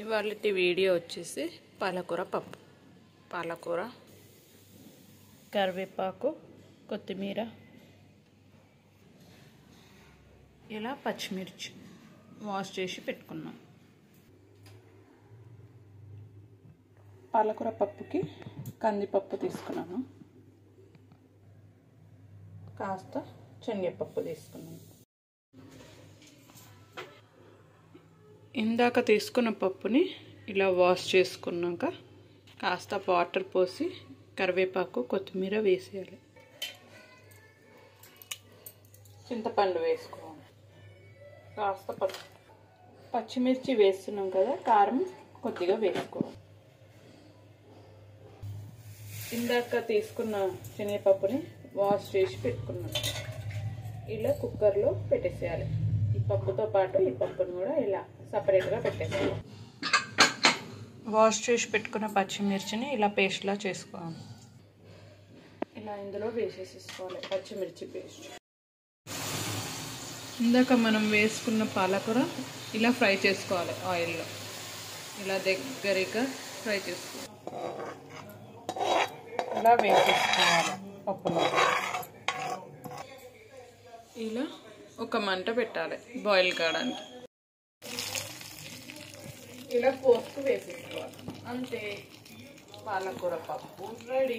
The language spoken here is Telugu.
ఇవాళటి వీడియో వచ్చేసి పాలకూర పప్పు. పాలకూర, కరివేపాకు, కొత్తిమీర, ఇలా పచ్చిమిర్చి వాష్ చేసి పెట్టుకున్నాం. పాలకూర పప్పుకి కందిపప్పు తీసుకున్నాను, కాస్త శనగపప్పు తీసుకున్నాను. ఇందాక తీసుకున్న పప్పుని ఇలా వాష్ చేసుకున్నాక కాస్త వాటర్ పోసి కరివేపాకు, కొత్తిమీర వేసేయాలి. చింతపండు వేసుకోవాలి. కాస్త పచ్చిమిర్చి వేస్తున్నాం కదా, కారం కొద్దిగా వేసుకోవాలి. ఇందాక తీసుకున్న శనగపప్పుని వాష్ చేసి పెట్టుకున్నాం. ఇలా కుక్కర్లో పెట్టేసేయాలి. ఈ పప్పుతో పాటు ఈ పప్పును కూడా ఇలా సపరేట్గా పెట్టేసేయాలి. వాష్ చేసి పెట్టుకున్న పచ్చిమిర్చిని ఇలా పేస్ట్లా చేసుకోవాలి. ఇలా ఇందులో వేసేసుకోవాలి పచ్చిమిర్చి పేస్ట్. ఇందాక మనం వేసుకున్న పాలకూర ఇలా ఫ్రై చేసుకోవాలి ఆయిల్లో. ఇలా దగ్గరగా ఫ్రై చేసుకోవాలి. ఇలా వేసేసుకోవాలి పప్పులో. ఇలా ఒక మంట పెట్టాలి బాయిల్ కావడానికి. ఇలా పోస్తూ వేసేసుకోవాలి. అంతే, పాలకూర పప్పు రెడీ.